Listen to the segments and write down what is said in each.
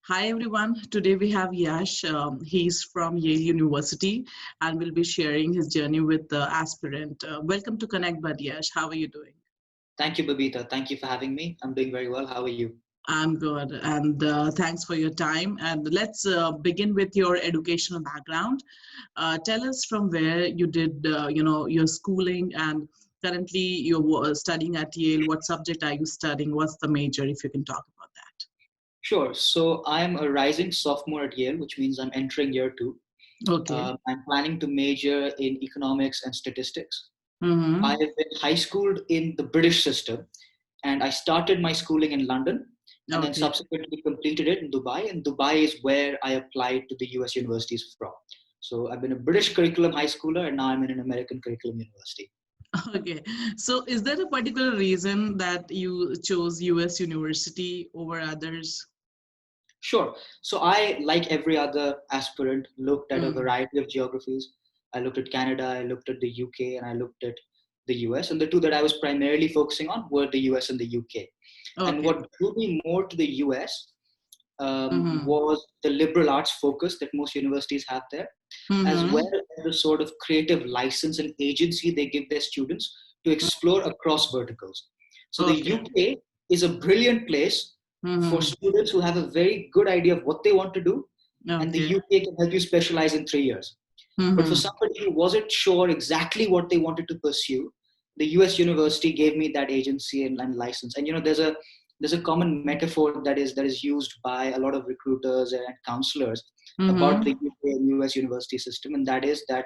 Hi everyone. Today we have Yash. He's from Yale University and will be sharing his journey with the aspirant. Welcome to ConnectBud, Yash. How are you doing? Thank you, Babita. Thank you for having me. I'm doing very well. How are you? I'm good, and thanks for your time. And let's begin with your educational background. Tell us from where you did, your schooling, and currently you're studying at Yale. What subject are you studying? What's the major? If you can talk about Sure. So I'm a rising sophomore at Yale, which means I'm entering year two. that. Okay. I'm planning to major in economics and statistics. I Mm-hmm. have been high schooled in the British system, and I started my schooling in London and then Okay. subsequently completed it in Dubai. And Dubai is where I applied to the US universities from. So I've been a British curriculum high schooler, and now I'm in an American curriculum university. Okay. So is there a particular reason that you chose US University over others? Sure. So I, like every other aspirant, looked at a Mm. variety of geographies. I looked at Canada, I looked at the UK, and I looked at the US. And the two that I was primarily focusing on were the US and the UK. And Okay. what drew me more to the US Mm-hmm. was the liberal arts focus that most universities have there, as well Mm-hmm. as the sort of creative license and agency they give their students to explore across verticals. So the Okay. UK is a brilliant place for Mm-hmm. students who have a very good idea of what they want to do, and the Okay. UK can help you specialize in 3 years. But for Mm-hmm. somebody who wasn't sure exactly what they wanted to pursue, the US university gave me that agency and license. And there's a common metaphor that is used by a lot of recruiters and counselors about the Mm-hmm. UK and US university system, and that is that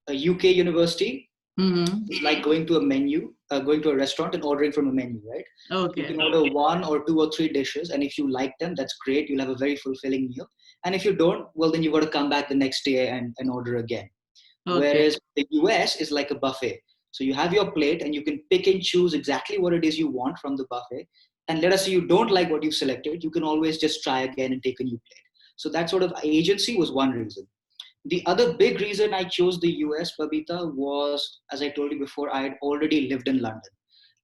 a UK university Mm-hmm. is like going to a restaurant and ordering from a menu, right? You Okay. can order one or two or three dishes, and if you like them, that's great. You'll have a very fulfilling meal. And if you don't, well, then you've got to come back the next day and order again. Okay. Whereas the US is like a buffet. So you have your plate and you can pick and choose exactly what it is you want from the buffet. And let us say you don't like what you've selected, you can always just try again and take a new plate. So that sort of agency was one reason. The other big reason I chose the US, Babita, was, as I told you before, I had already lived in London.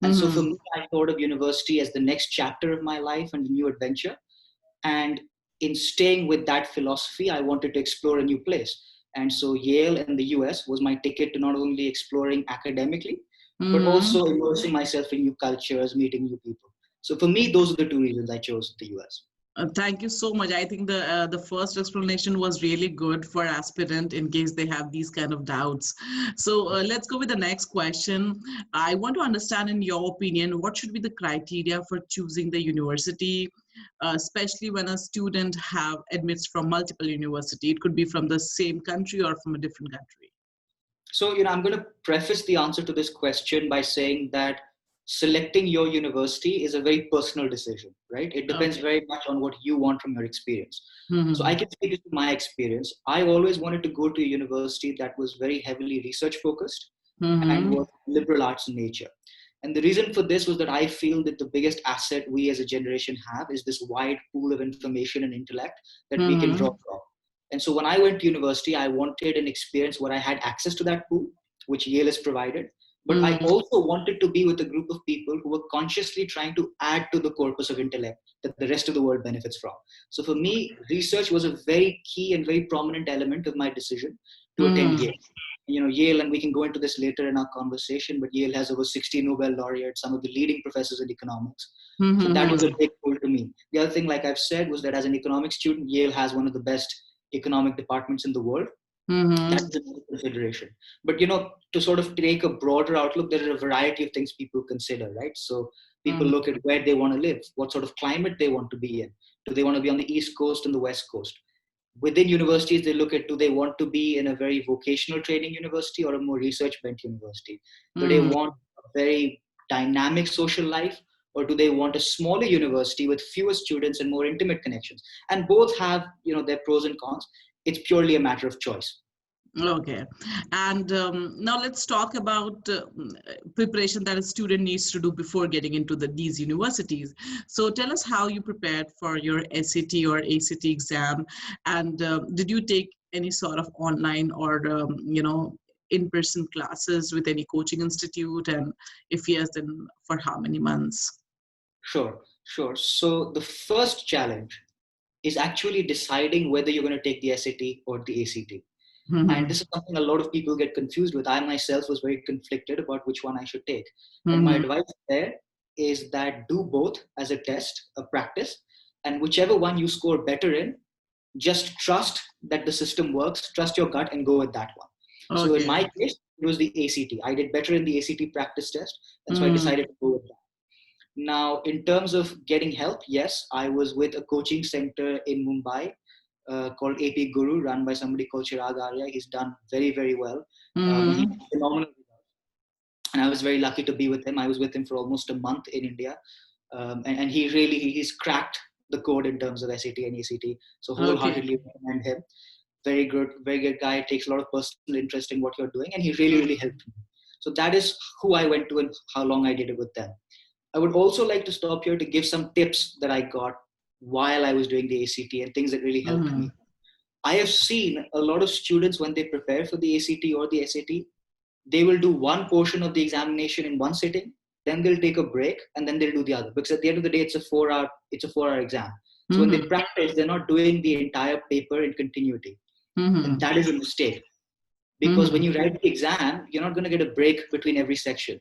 And so for Mm-hmm. me, I thought of university as the next chapter of my life and a new adventure. And in staying with that philosophy, I wanted to explore a new place. And so Yale in the US was my ticket to not only exploring academically, but Mm-hmm. also immersing myself in new cultures, meeting new people. So for me, those are the two reasons I chose the US. Thank you so much. I think the first explanation was really good for aspirant in case they have these kind of doubts. So let's go with the next question. I want to understand, in your opinion, what should be the criteria for choosing the university, especially when a student have admits from multiple university. It could be from the same country or from a different country. So, I'm going to preface the answer to this question by saying that selecting your university is a very personal decision, right? It depends Okay. very much on what you want from your experience. So, I Mm-hmm. can speak to my experience. I always wanted to go to a university that was very heavily research focused and Mm-hmm. was liberal arts in nature. And the reason for this was that I feel that the biggest asset we as a generation have is this wide pool of information and intellect that we can draw Mm-hmm. from. And so when I went to university, I wanted an experience where I had access to that pool, which Yale has provided. But I Mm-hmm. also wanted to be with a group of people who were consciously trying to add to the corpus of intellect that the rest of the world benefits from. So for me, research was a very key and very prominent element of my decision to attend Mm-hmm. Yale. Yale, and we can go into this later in our conversation, but Yale has over 60 Nobel laureates, some of the leading professors in economics. So that was a Mm-hmm. big pull to me. The other thing, like I've said, was that as an economics student, Yale has one of the best economic departments in the world. That Mm-hmm. is another consideration. But to sort of take a broader outlook, there are a variety of things people consider, right? So people Mm-hmm. look at where they want to live, what sort of climate they want to be in. Do they want to be on the East Coast and the West Coast? Within universities, they look at, do they want to be in a very vocational training university or a more research bent university? Do they Mm-hmm. want a very dynamic social life, or do they want a smaller university with fewer students and more intimate connections? And both have their pros and cons. It's purely a matter of choice. Okay. And now let's talk about preparation that a student needs to do before getting into these universities. So tell us how you prepared for your SAT or ACT exam, and did you take any sort of online or in-person classes with any coaching institute, and if yes, then for how many months? Sure. So the first challenge is actually deciding whether you're going to take the SAT or the ACT. And Mm-hmm. this is something a lot of people get confused with. I myself was very conflicted about which one I should take. And my Mm-hmm. advice there is that do both as a test, a practice, and whichever one you score better in, just trust that the system works, trust your gut and go with that one. So in Okay. my case, it was the ACT. I did better in the ACT practice test. And so I Mm-hmm. decided to go with that. Now, in terms of getting help, yes, I was with a coaching center in Mumbai called AP Guru, run by somebody called Chirag Arya. He's done very, very well. He's Mm-hmm. phenomenal. And I was very lucky to be with him. I was with him for almost a month in India. And he's cracked the code in terms of SAT and ACT. So Okay. wholeheartedly recommend him. Very good guy. Takes a lot of personal interest in what you're doing. And he really, really helped me. So that is who I went to and how long I did it with them. I would also like to stop here to give some tips that I got while I was doing the ACT and things that really helped Mm-hmm. me. I have seen a lot of students when they prepare for the ACT or the SAT, they will do one portion of the examination in one sitting, then they'll take a break, and then they'll do the other. Because at the end of the day, it's a 4 hour exam. So when they Mm-hmm. practice, they're not doing the entire paper in continuity. And Mm-hmm. that is a mistake. Because when Mm-hmm. you write the exam, you're not going to get a break between every section.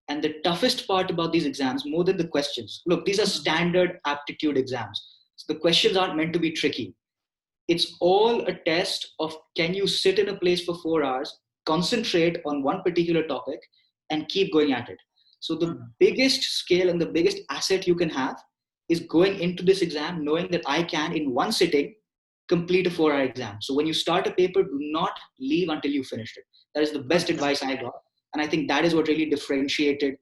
And the toughest part about these exams, more than the questions, look, these are standard aptitude exams. So the questions aren't meant to be tricky. It's all a test of can you sit in a place for 4 hours, concentrate on one particular topic, and keep going at it. So the biggest skill and the biggest asset you can have is going into this exam knowing that I can, in one sitting, complete a 4 hour exam. So when you start a paper, do not leave until you finished it. That is the best Okay. advice I got. And I think that is what really differentiated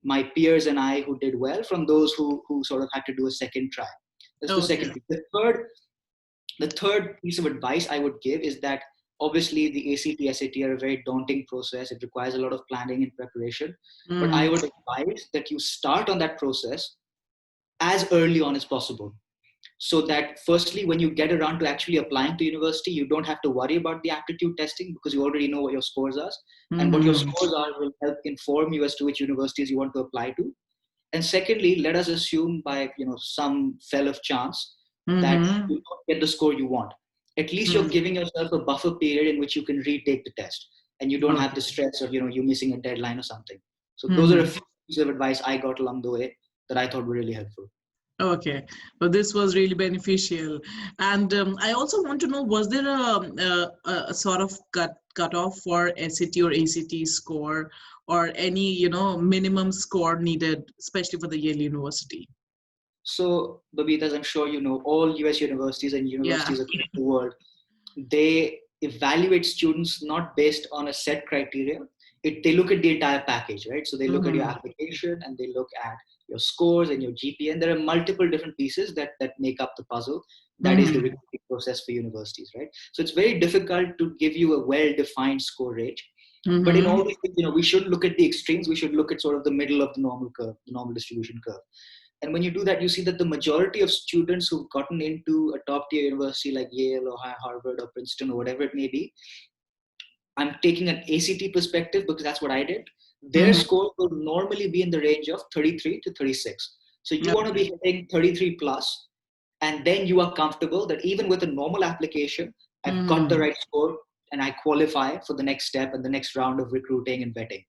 my peers and I who did well from those who sort of had to do a second try. That's the Okay. second piece. The third piece of advice I would give is that obviously the ACT, SAT are a very daunting process. It requires a lot of planning and preparation. But I Mm-hmm. would advise that you start on that process as early on as possible. So that firstly, when you get around to actually applying to university, you don't have to worry about the aptitude testing because you already know what your scores are. And what your Mm-hmm. scores are will help inform you as to which universities you want to apply to. And secondly, let us assume by some fell of chance that Mm-hmm. you don't get the score you want. At least you're Mm-hmm. giving yourself a buffer period in which you can retake the test, and you don't have Okay. the stress of you missing a deadline or something. So those are a Mm-hmm. few pieces of advice I got along the way that I thought were really helpful. Okay, well, this was really beneficial, and I also want to know: was there a sort of cutoff for SAT or ACT score, or any minimum score needed, especially for the Yale University? So, Babita, as I'm sure you know, all US universities and Yeah. universities across the world, they evaluate students not based on a set criteria. They look at the entire package, right? So they look at your Mm-hmm. application and they look at your scores and your GPA. And there are multiple different pieces that make up the puzzle. That is the Mm-hmm. recruiting process for universities, right? So it's very difficult to give you a well-defined score range. But in Mm-hmm. all these things, we shouldn't look at the extremes. We should look at sort of the middle of the normal curve, the normal distribution curve. And when you do that, you see that the majority of students who've gotten into a top tier university like Yale or Harvard or Princeton or whatever it may be, I'm taking an ACT perspective because that's what I did. Their Mm-hmm. score will normally be in the range of 33 to 36. So you want to Okay. be hitting 33 plus, and then you are comfortable that even with a normal application, I've got the Mm-hmm. right score and I qualify for the next step and the next round of recruiting and vetting.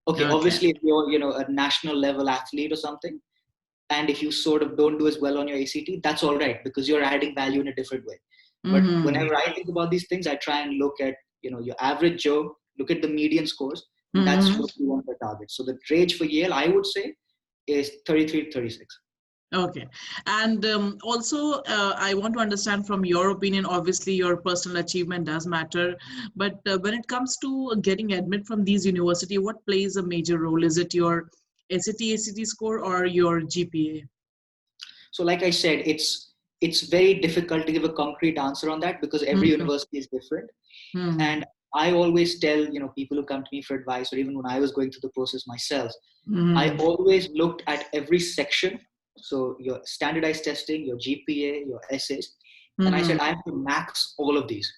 Okay, Okay. obviously, if you're a national level athlete or something, and if you sort of don't do as well on your ACT, that's all right because you're adding value in a different way. But Mm-hmm. whenever I think about these things, I try and look at your average Joe, look at the median scores, and that's Mm-hmm. what you want to target. So the range for Yale, I would say, is 33 to 36. Okay. And also, I want to understand from your opinion, obviously, your personal achievement does matter. But when it comes to getting admit from these university, what plays a major role? Is it your SAT, ACT score or your GPA? So like I said, it's very difficult to give a concrete answer on that because every Mm-hmm. university is different. Mm-hmm. And I always tell people who come to me for advice, or even when I was going through the process myself, I Mm-hmm. always looked at every section. So your standardized testing, your GPA, your essays. And I Mm-hmm. said, I have to max all of these.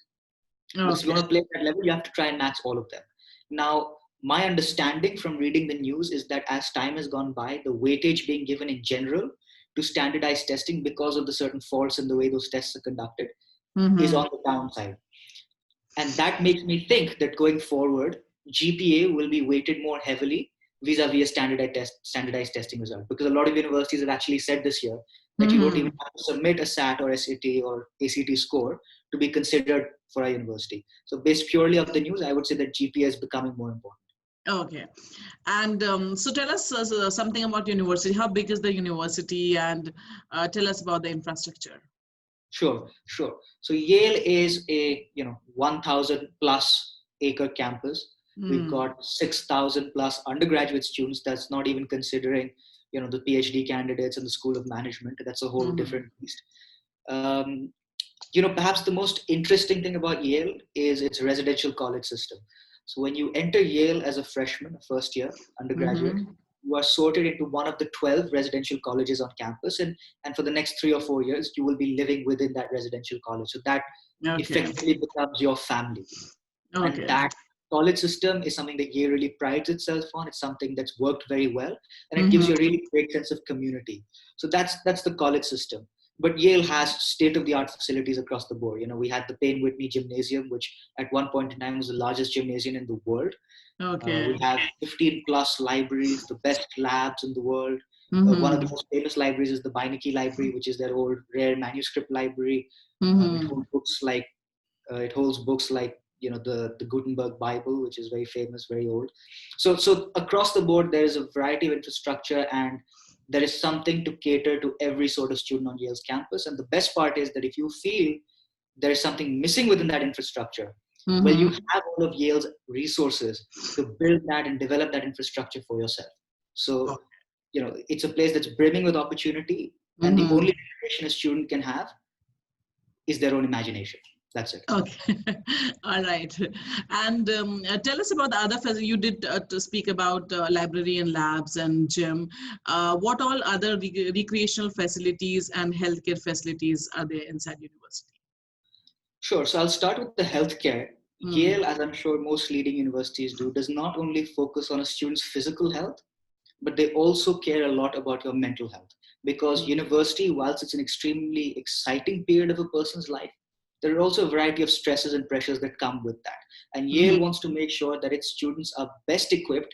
Because if you Okay. want to play at that level, you have to try and max all of them. Now, my understanding from reading the news is that as time has gone by, the weightage being given in general to standardized testing because of the certain faults in the way those tests are conducted is Mm-hmm. on the downside. And that makes me think that going forward, GPA will be weighted more heavily vis-a-vis a standardized testing result. Because a lot of universities have actually said this year that you don't Mm-hmm. even have to submit a SAT or SAT or ACT score to be considered for a university. So based purely off the news, I would say that GPA is becoming more important. Okay. And so tell us something about university. How big is the university, and tell us about the infrastructure. Sure. So Yale is a 1,000 plus acre campus. We've Mm. got 6,000 plus undergraduate students. That's not even considering the PhD candidates and the School of Management. That's a whole Mm-hmm. different beast. Um, Perhaps the most interesting thing about Yale is its residential college system. So when you enter Yale as a freshman, a first year undergraduate, Mm-hmm. you are sorted into one of the 12 residential colleges on campus. And for the next 3 or 4 years, you will be living within that residential college. So that Okay. effectively becomes your family. And Okay. that college system is something that Yale really prides itself on. It's something that's worked very well, and it gives you a Mm-hmm. really great sense of community. So that's the college system. But Yale has state-of-the-art facilities across the board. We had the Payne Whitney Gymnasium, which at one point in time was the largest gymnasium in the world. We Okay. have 15 plus libraries, the best labs in the world. One of Mm-hmm. the most famous libraries is the Beinecke Library, which is their old rare manuscript library. It Mm-hmm. holds books like the Gutenberg Bible, which is very famous, very old. So across the board, there is a variety of infrastructure, and there is something to cater to every sort of student on Yale's campus. And the best part is that if you feel there is something missing within that infrastructure, well, you Mm-hmm. have all of Yale's resources to build that and develop that infrastructure for yourself. So it's a place that's brimming with opportunity, and the Mm-hmm. only limitation a student can have is their own imagination. That's it. Okay. All right. And tell us about the other you did to speak about library and labs and gym. What all other recreational facilities and healthcare facilities are there inside university? Sure. So I'll start with the healthcare. Mm. Yale, as I'm sure most leading universities do, does not only focus on a student's physical health, but they also care a lot about your mental health. Because university, whilst it's an extremely exciting period of a person's life, there are also a variety of stresses and pressures that come with that. And Yale Mm-hmm. wants to make sure that its students are best equipped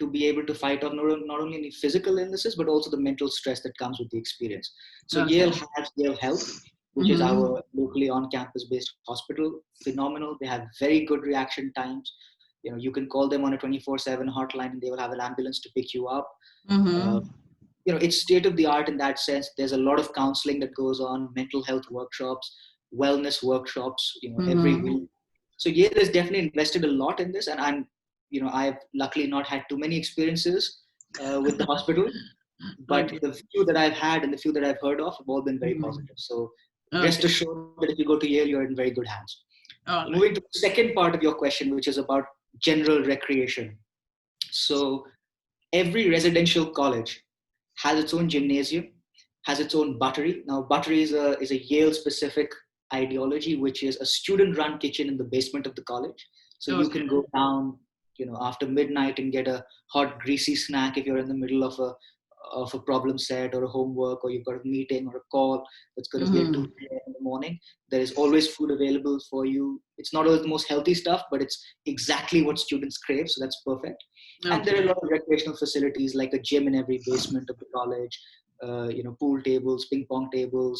to be able to fight off not only any physical illnesses, but also the mental stress that comes with the experience. So Yale Okay. has Yale Health, which is Mm-hmm. our locally on-campus based hospital. Phenomenal. They have very good reaction times. You can call them on a 24/7 hotline and they will have an ambulance to pick you up. uh, Mm-hmm. it's state of the art in that sense. There's a lot of counseling that goes on, mental health workshops, wellness workshops, every Mm-hmm. week. So Yale has definitely invested a lot in this, and I've luckily not had too many experiences with the hospital, but Okay. the few that I've had and the few that I've heard of have all been very Mm-hmm. positive. So rest Okay. assured that if you go to Yale, you're in very good hands. All right. Moving to the second part of your question, which is about general recreation. So every residential college has its own gymnasium, has its own buttery. Now, buttery is a Yale specific ideology, which is a student run kitchen in the basement of the college. So you Okay. can go down, after midnight and get a hot, greasy snack if you're in the middle of a problem set or a homework, or you've got a meeting or a call that's going to be at 2 Mm-hmm. p.m. in the morning. There is always food available for you. It's not always the most healthy stuff, but it's exactly what students crave. So that's perfect. And there are a Okay. lot of recreational facilities like a gym in every basement of the college, pool tables, ping pong tables.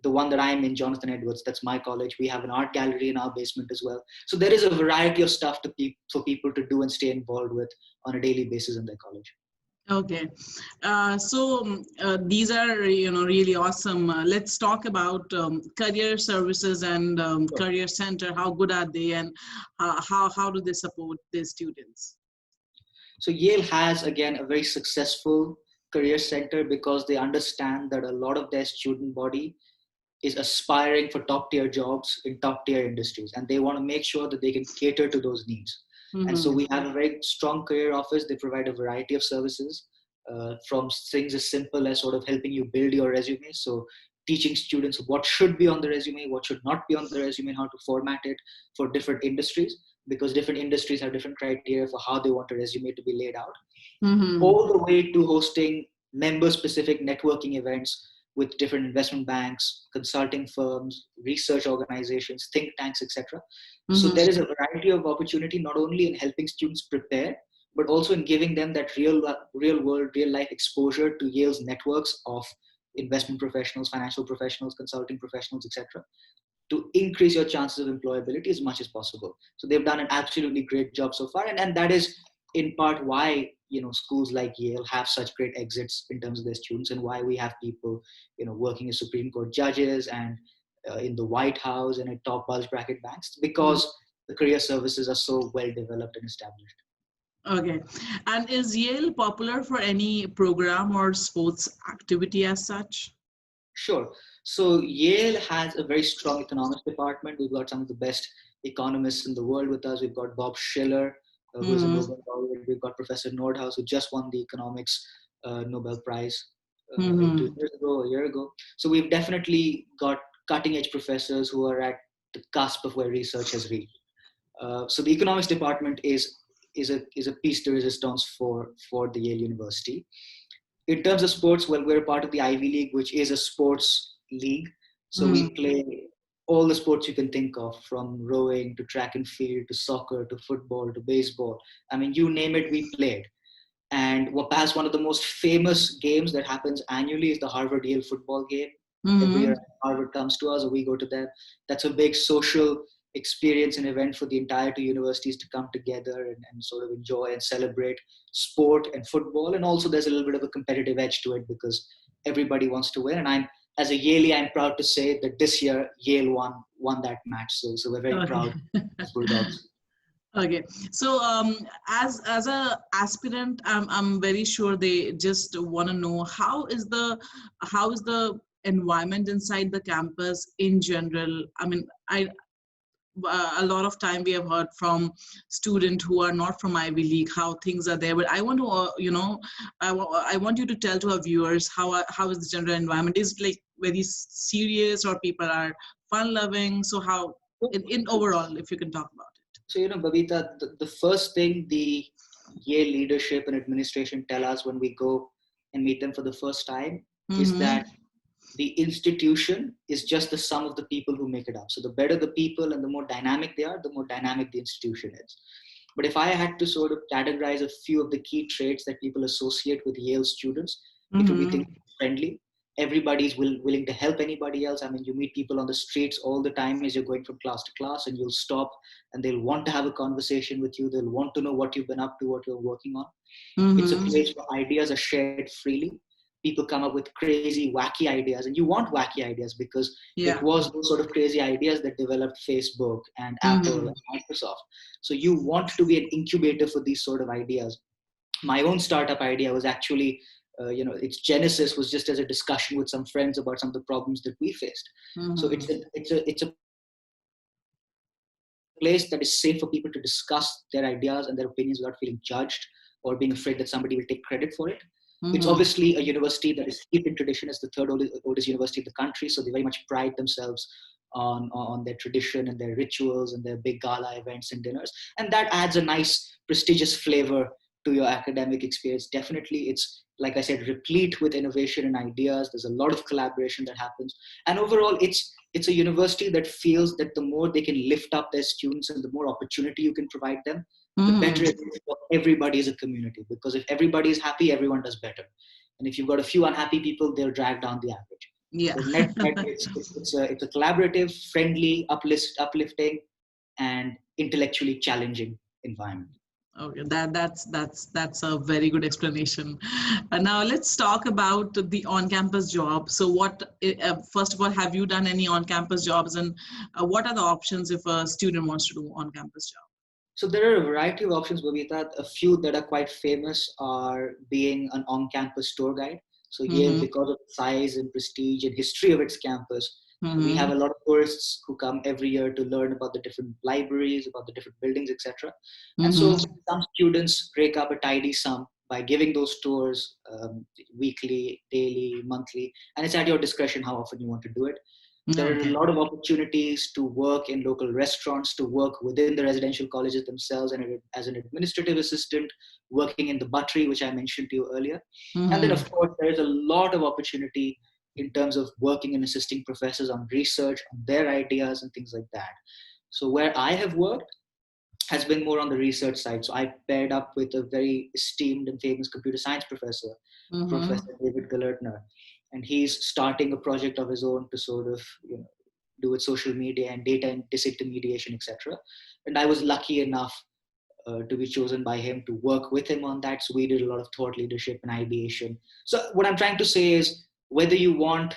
The one that I'm in, Jonathan Edwards, that's my college. We have an art gallery in our basement as well. So there is a variety of stuff for people to do and stay involved with on a daily basis in their college. Okay. These are, really awesome. Let's talk about career services and Sure. career center. How good are they, and how do they support their students? So Yale has, again, a very successful career center because they understand that a lot of their student body is aspiring for top tier jobs in top tier industries, and they want to make sure that they can cater to those needs. And so Mm-hmm. we have a very strong career office. They provide a variety of services, from things as simple as sort of helping you build your resume. So teaching students what should be on the resume, what should not be on the resume, how to format it for different industries, because different industries have different criteria for how they want a resume to be laid out, Mm-hmm. all the way to hosting member-specific networking events with different investment banks, consulting firms, research organizations, think tanks, etc. So Mm-hmm. there is a variety of opportunity, not only in helping students prepare, but also in giving them that real world, real life exposure to Yale's networks of investment professionals, financial professionals, consulting professionals, etc., to increase your chances of employability as much as possible. So they've done an absolutely great job so far, and that is in part why schools like Yale have such great exits in terms of their students, and why we have people working as Supreme Court judges and in the White House and at top bulge bracket banks, because the career services are so well developed and established. Okay. And is Yale popular for any program or sports activity as such? Sure. So Yale has a very strong economics department. We've got some of the best economists in the world with us. We've got Bob Schiller, who is a Mm-hmm. Nobel laureate. We've got Professor Nordhaus, who just won the economics Nobel Prize Mm-hmm. 2 years ago, a year ago. So we've definitely got cutting edge professors who are at the cusp of where research has reached. So the economics department is a piece de resistance for the Yale University. In terms of sports, well, we're part of the Ivy League, which is a sports league. So we Mm-hmm. play all the sports you can think of, from rowing to track and field to soccer to football to baseball. I mean, you name it, we played. And what perhaps one of the most famous games that happens annually is the Harvard Yale football game. Every Mm-hmm. year, Harvard comes to us or we go to them. That's a big social experience and event for the entire two universities to come together and sort of enjoy and celebrate sport and football. And also, there's a little bit of a competitive edge to it because everybody wants to win. And as a Yaley, I'm proud to say that this year Yale won that match. So we're very Okay. proud as Bulldogs. Okay. So as a aspirant, I'm very sure they just want to know how is the environment inside the campus in general. I mean, I a lot of time we have heard from students who are not from Ivy League how things are there. But I want to, I want you to tell to our viewers how is the general environment? Is it like very serious or people are fun loving? So how in overall, if you can talk about it. So, Babita, the first thing the Yale leadership and administration tell us when we go and meet them for the first time is Mm-hmm. that the institution is just the sum of the people who make it up. So the better the people and the more dynamic they are, the more dynamic the institution is. But if I had to sort of categorize a few of the key traits that people associate with Yale students, it would be Mm-hmm. things like friendly. Everybody's willing to help anybody else. I mean, you meet people on the streets all the time as you're going from class to class, and you'll stop and they'll want to have a conversation with you. They'll want to know what you've been up to, what you're working on. It's a Mm-hmm. place where ideas are shared freely. People come up with crazy, wacky ideas, and you want wacky ideas because it Yeah. was those sort of crazy ideas that developed Facebook and Apple Mm-hmm. and Microsoft. So you want to be an incubator for these sort of ideas. My own startup idea was actually, its genesis was just as a discussion with some friends about some of the problems that we faced. So Mm-hmm. it's a place that is safe for people to discuss their ideas and their opinions without feeling judged or being afraid that somebody will take credit for it. It's Mm-hmm. obviously a university that is steeped in tradition. It's the third oldest university in the country, so they very much pride themselves on their tradition and their rituals and their big gala events and dinners, and that adds a nice prestigious flavor to your academic experience. Definitely, it's, like I said, replete with innovation and ideas. There's a lot of collaboration that happens, and overall, it's a university that feels that the more they can lift up their students and the more opportunity you can provide them, the Mm-hmm. better it is for everybody as a community. Because if everybody is happy, everyone does better. And if you've got a few unhappy people, they'll drag down the average. Yeah. So net, it's a collaborative, friendly, uplifting, and intellectually challenging environment. Okay, that's a very good explanation. Now let's talk about the on-campus job. So first of all, have you done any on-campus jobs, and what are the options if a student wants to do on-campus job? So there are a variety of options, Babita. A few that are quite famous are being an on-campus tour guide. So Yale, Mm-hmm. because of the size and prestige and history of its campus, we have Mm-hmm. a lot of tourists who come every year to learn about the different libraries, about the different buildings, etc. And Mm-hmm. so some students rake up a tidy sum by giving those tours weekly, daily, monthly, and it's at your discretion how often you want to do it. There are a Okay. lot of opportunities to work in local restaurants, to work within the residential colleges themselves, and as an administrative assistant, working in the buttery, which I mentioned to you earlier. And then, Mm-hmm. of course, there is a lot of opportunity in terms of working and assisting professors on research, on their ideas, and things like that. So, where I have worked has been more on the research side. So, I paired up with a very esteemed and famous computer science professor, Mm-hmm. Professor David Galertner, and he's starting a project of his own to sort of do with social media and data and disintermediation, etc. And I was lucky enough to be chosen by him to work with him on that. So we did a lot of thought leadership and ideation. So what I'm trying to say is whether you want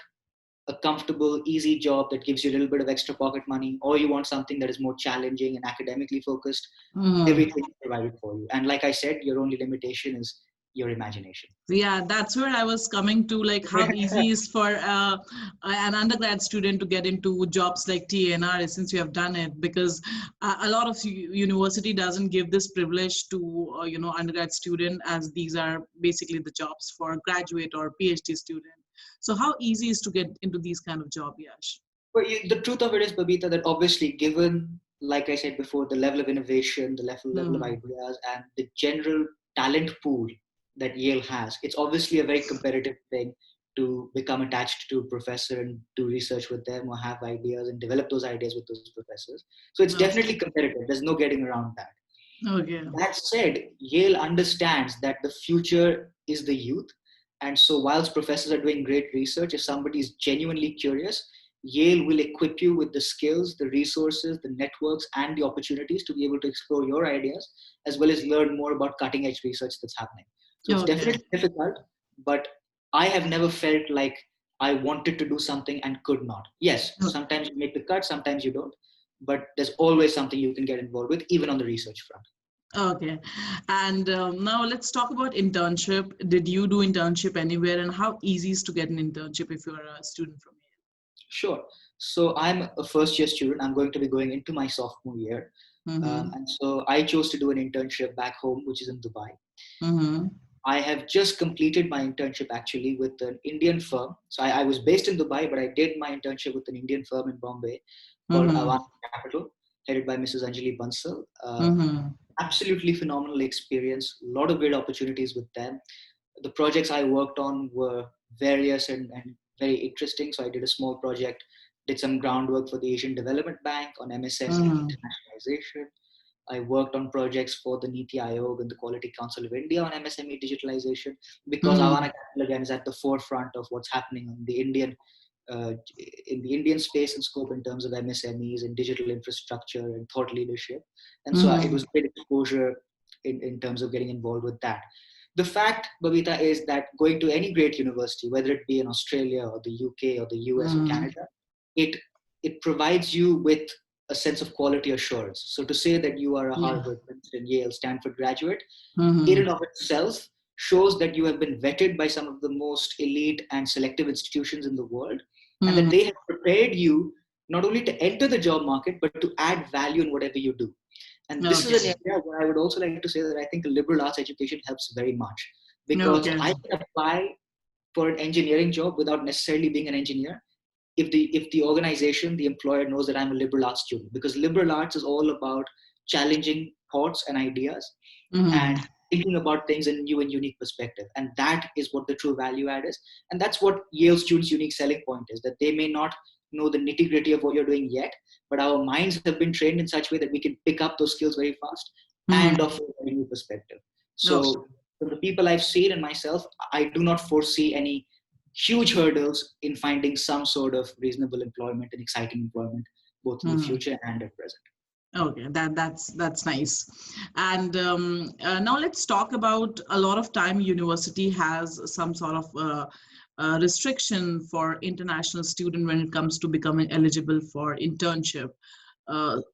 a comfortable, easy job that gives you a little bit of extra pocket money, or you want something that is more challenging and academically focused, Mm-hmm. everything is provided for you. And like I said, your only limitation is your imagination. Yeah, that's where I was coming to, like how easy is for an undergrad student to get into jobs like TNR since you have done it, because a lot of university doesn't give this privilege to undergrad student, as these are basically the jobs for graduate or PhD student. So how easy is to get into these kind of job, Yash? But the truth of it is, Babita, that obviously, given, like I said before, the level of innovation, the level of Hmm. ideas, and the general talent pool that Yale has, it's obviously a very competitive thing to become attached to a professor and do research with them or have ideas and develop those ideas with those professors. So it's Okay. definitely competitive. There's no getting around that. Okay. That said, Yale understands that the future is the youth. And so, whilst professors are doing great research, if somebody is genuinely curious, Yale will equip you with the skills, the resources, the networks, and the opportunities to be able to explore your ideas, as well as learn more about cutting edge research that's happening. So, it's Okay. definitely difficult, but I have never felt like I wanted to do something and could not. Yes, sometimes you make the cut, sometimes you don't, but there's always something you can get involved with, even on the research front. Okay. And now let's talk about internship. Did you do internship anywhere, and how easy is to get an internship if you're a student from Sure. So I'm a first year student. I'm going to be going into my sophomore year. here? Mm-hmm. And so I chose to do an internship back home, which is in Dubai. Mm-hmm. I have just completed my internship actually with an Indian firm. So I was based in Dubai, but I did my internship with an Indian firm in Bombay called Mm-hmm. Avan Capital, headed by Mrs. Anjali Bansal. Mm-hmm. Absolutely phenomenal experience. A lot of great opportunities with them. The projects I worked on were various and very interesting. So I did a small project, did some groundwork for the Asian Development Bank on MSME Mm-hmm. internationalization. I worked on projects for the Niti Aayog and the Quality Council of India on MSME digitalization, because Mm-hmm. Avana Capital again is at the forefront of what's happening uh, in the Indian space and scope in terms of MSMEs and digital infrastructure and thought leadership. And so it Mm-hmm. was great exposure in terms of getting involved with that. The fact, Babita, is that going to any great university, whether it be in Australia or the UK or the US or Mm-hmm. Canada, it it provides you with a sense of quality assurance. So to say that you are a Yeah. Harvard, Princeton, Yale, Stanford graduate, in Mm-hmm. and of itself shows that you have been vetted by some of the most elite and selective institutions in the world, and that Mm-hmm. they have prepared you not only to enter the job market, but to add value in whatever you do. And this is Okay. an area where I would also like to say that I think a liberal arts education helps very much, because Okay. I can apply for an engineering job without necessarily being an engineer if the organization, the employer knows that I'm a liberal arts student, because liberal arts is all about challenging thoughts and ideas Mm-hmm. and thinking about things in a new and unique perspective. And that is what the true value add is. And that's what Yale students' unique selling point is, that they may not know the nitty gritty of what you're doing yet, but our minds have been trained in such a way that we can pick up those skills very fast and Mm-hmm. offer a new perspective. Okay. So from the people I've seen and myself, I do not foresee any huge hurdles in finding some sort of reasonable employment and exciting employment, both in the Mm-hmm. future and at present. Okay, that's nice. And now let's talk about, a lot of time university has some sort of restriction for international student when it comes to becoming eligible for internship.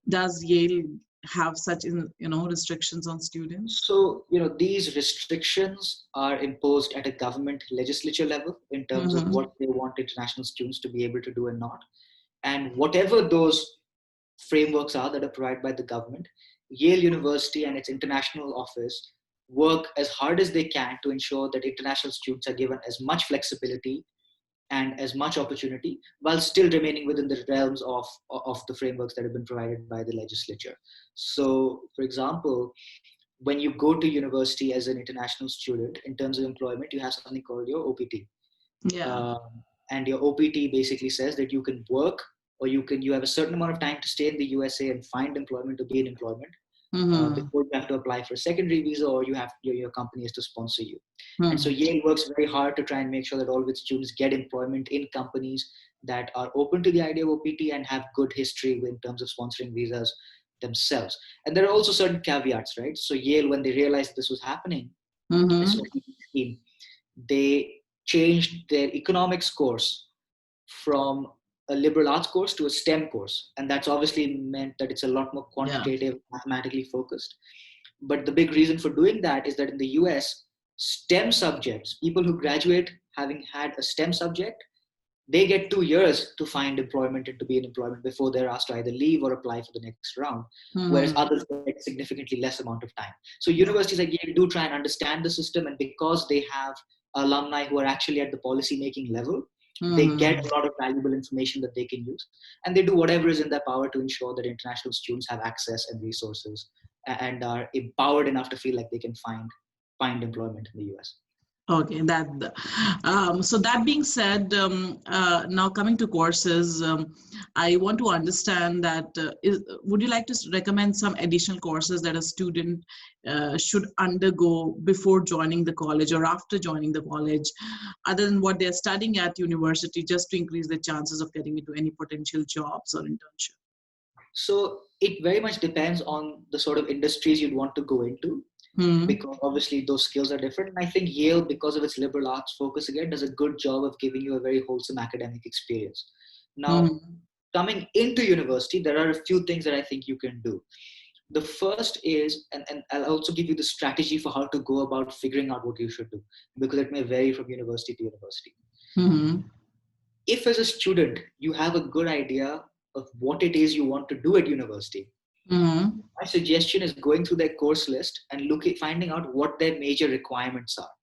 Does Yale have such restrictions on students? So, these restrictions are imposed at a government legislature level in terms of Mm-hmm. what they want international students to be able to do and not. And whatever those frameworks are that are provided by the government, Yale University and its international office work as hard as they can to ensure that international students are given as much flexibility and as much opportunity while still remaining within the realms of the frameworks that have been provided by the legislature. So, for example, when you go to university as an international student, in terms of employment, you have something called your OPT. Yeah. And your OPT basically says that you can work, or you have a certain amount of time to stay in the USA and find employment, to be in employment, Mm-hmm. before you have to apply for a secondary visa, or your company has to sponsor you. And so Mm-hmm. Yale works very hard to try and make sure that all of its students get employment in companies that are open to the idea of OPT and have good history in terms of sponsoring visas themselves. And there are also certain caveats, right? So Yale, when they realized this was happening, Mm-hmm. especially in the scheme, they changed their economics course from a liberal arts course to a STEM course. And that's obviously meant that it's a lot more Yeah. quantitative, mathematically focused. But the big reason for doing that is that in the US, STEM subjects, people who graduate having had a STEM subject, they get 2 years to find employment and to be in employment before they're asked to either leave or apply for the next round, whereas Mm-hmm. others get significantly less amount of time. So universities like Yale do try and understand the system, and because they have alumni who are actually at the policy making level, they get Mm-hmm. a lot of valuable information that they can use, and they do whatever is in their power to ensure that international students have access and resources and are empowered enough to feel like they can find employment in the US. Okay, so that being said, now coming to courses, I want to understand that would you like to recommend some additional courses that a student should undergo before joining the college or after joining the college, other than what they're studying at university, just to increase the chances of getting into any potential jobs or internship? So it very much depends on the sort of industries you'd want to go into, Hmm. because obviously those skills are different. And I think Yale, because of its liberal arts focus again, does a good job of giving you a very wholesome academic experience. Now, Hmm. coming into university, there are a few things that I think you can do. The first is, and I'll also give you the strategy for how to go about figuring out what you should do, because it may vary from university to university. Hmm. If as a student, you have a good idea of what it is you want to do at university, Hmm. my suggestion is going through their course list and finding out what their major requirements are.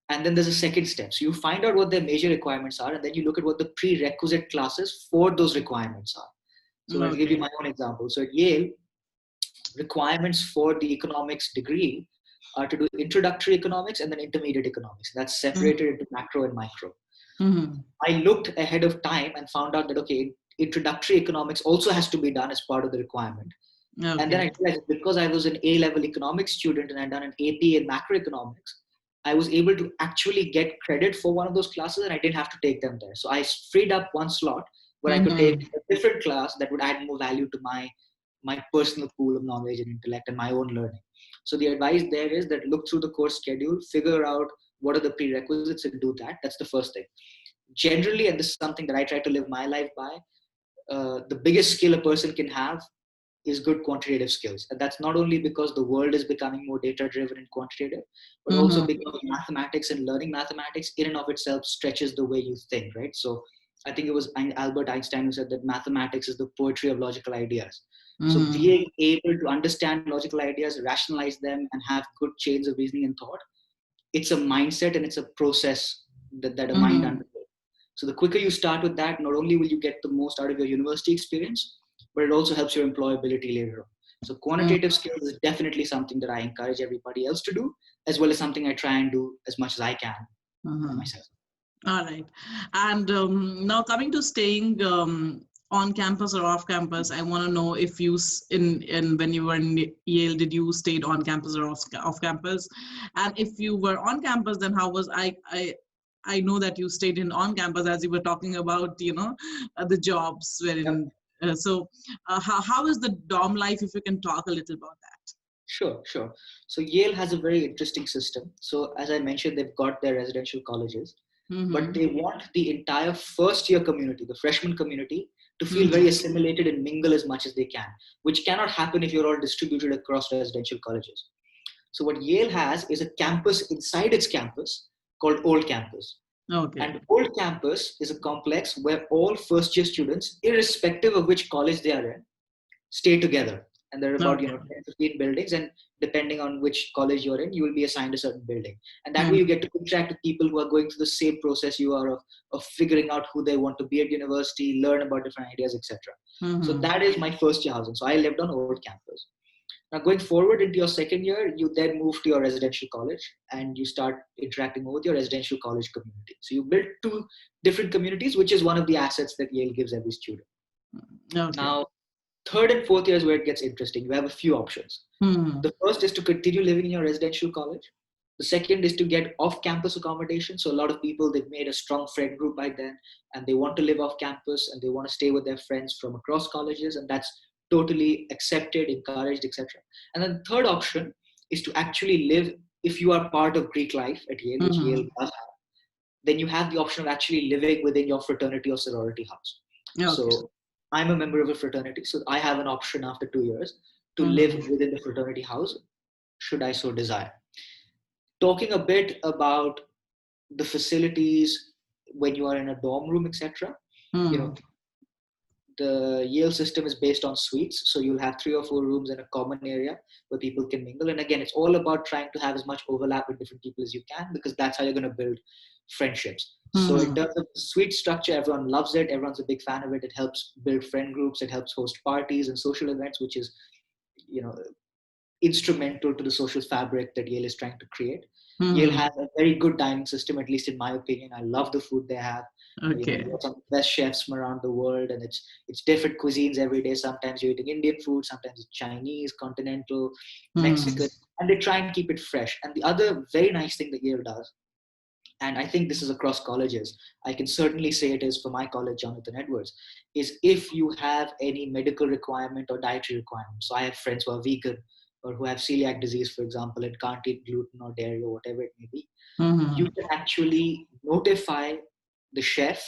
And then there's a second step. So you find out what their major requirements are, and then you look at what the prerequisite classes for those requirements are. So I'll give you Okay. my own example. So at Yale, requirements for the economics degree are to do introductory economics and then intermediate economics. That's separated into macro and micro. Mm-hmm. I looked ahead of time and found out that, okay, introductory economics also has to be done as part of the requirement. And then Okay. I realized, because I was an A-level economics student and I'd done an AP in macroeconomics, I was able to actually get credit for one of those classes, and I didn't have to take them there. So I freed up one slot where I could take Mm-hmm. a different class that would add more value to my personal pool of knowledge and intellect and my own learning. So the advice there is that look through the course schedule, figure out what are the prerequisites, and do that. That's the first thing. Generally, and this is something that I try to live my life by, the biggest skill a person can have is good quantitative skills. And that's not only because the world is becoming more data driven and quantitative, but also Mm-hmm. because mathematics and learning mathematics in and of itself stretches the way you think, right? So I think it was Albert Einstein who said that mathematics is the poetry of logical ideas. So Mm-hmm. being able to understand logical ideas, rationalize them, and have good chains of reasoning and thought, it's a mindset and it's a process that a mind Mm-hmm. undergoes. So the quicker you start with that, not only will you get the most out of your university experience, but it also helps your employability later on. So quantitative skills is definitely something that I encourage everybody else to do, as well as something I try and do as much as I can Mm-hmm. myself. All right. And now coming to staying on campus or off campus, I want to know if in when you were in Yale, did you stayed on campus or off campus? And if you were on campus, then how was I know that you stayed in on campus, as you were talking about, the jobs Yep. wherein. How is the dorm life, if you can talk a little about that? Sure, sure. So Yale has a very interesting system. So as I mentioned, they've got their residential colleges, but Mm-hmm. they want the entire first year community, the freshman community, to feel very Mm-hmm. assimilated and mingle as much as they can, which cannot happen if you're all distributed across residential colleges. So what Yale has is a campus inside its campus called Old Campus. Okay. And Old Campus is a complex where all first year students, irrespective of which college they are in, stay together. And there are about, Okay. 10, 15 buildings, and depending on which college you're in, you will be assigned a certain building. And that way Mm. you get to interact with people who are going through the same process you are of figuring out who they want to be at university, learn about different ideas, etc. So Mm-hmm. that is my first year housing. So I lived on old campus. Now, going forward into your second year, you then move to your residential college and you start interacting more with your residential college community. So you build two different communities, which is one of the assets that Yale gives every student. Okay. Now, third and fourth year is where it gets interesting. You have a few options. Mm. The first is to continue living in your residential college. The second is to get off-campus accommodation. So a lot of people, they've made a strong friend group by then, and they want to live off campus and they want to stay with their friends from across colleges, and that's totally accepted, encouraged, etc. And then the third option is to actually live, if you are part of Greek life at Yale, which Yale Mm-hmm. does have, then you have the option of actually living within your fraternity or sorority house. Okay. So I'm a member of a fraternity, so I have an option after 2 years to live Mm-hmm. within the fraternity house, should I so desire. Talking a bit about the facilities when you are in a dorm room, etc. You know, Mm. the Yale system is based on suites, so you'll have 3 or 4 rooms in a common area where people can mingle. And again, it's all about trying to have as much overlap with different people as you can, because that's how you're going to build friendships. So in Mm-hmm. terms of the suite structure, everyone loves it. Everyone's a big fan of it. It helps build friend groups. It helps host parties and social events, which is, you know, instrumental to the social fabric that Yale is trying to create. Yale Mm-hmm. has a very good dining system, at least in my opinion. I love the food they have. Okay. You got some of the best chefs from around the world, and it's different cuisines every day. Sometimes you're eating Indian food, sometimes it's Chinese, continental, Mm. Mexican, and they try and keep it fresh. And the other very nice thing that Yale does, and I think this is across colleges, I can certainly say it is for my college, Jonathan Edwards, is if you have any medical requirement or dietary requirement. So I have friends who are vegan or who have celiac disease, for example, and can't eat gluten or dairy or whatever it may be. You Mm-hmm. can actually notify the chef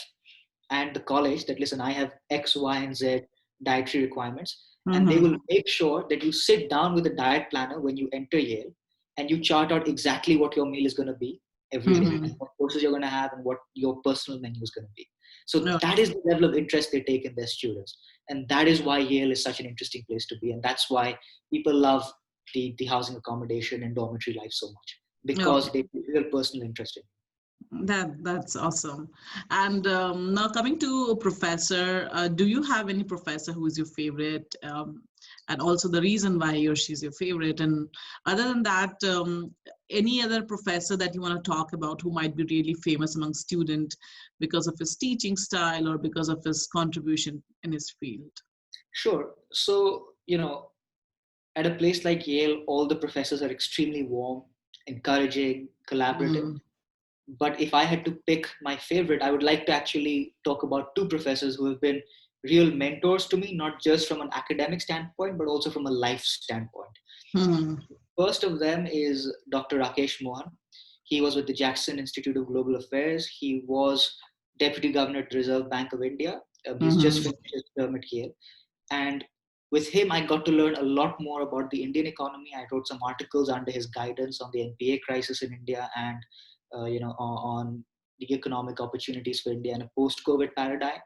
and the college that, listen, I have X, Y, and Z dietary requirements. And they Mm-hmm. will make sure that you sit down with a diet planner when you enter Yale and you chart out exactly what your meal is going to be every day Mm-hmm. and what courses you're going to have and what your personal menu is going to be. So that Okay. is the level of interest they take in their students. And that is why Yale is such an interesting place to be. And that's why people love the housing accommodation and dormitory life so much, because Okay. they take real personal interest in it. That's awesome. And now coming to professor, do you have any professor who is your favorite, and also the reason why he or she's your favorite? And other than that, any other professor that you want to talk about who might be really famous among students because of his teaching style or because of his contribution in his field? Sure. So, at a place like Yale, all the professors are extremely warm, encouraging, collaborative. Mm, But if I had to pick my favorite, I would like to actually talk about two professors who have been real mentors to me, not just from an academic standpoint, but also from a life standpoint. mm, First of them is Dr. Rakesh Mohan. He was with the Jackson Institute of Global Affairs. He was Deputy Governor at the Reserve Bank of India. He's just mm, finished his term at Yale. And with him, I got to learn a lot more about the Indian economy. I wrote some articles under his guidance on the NPA crisis in India and, on the economic opportunities for India in a post-COVID paradigm.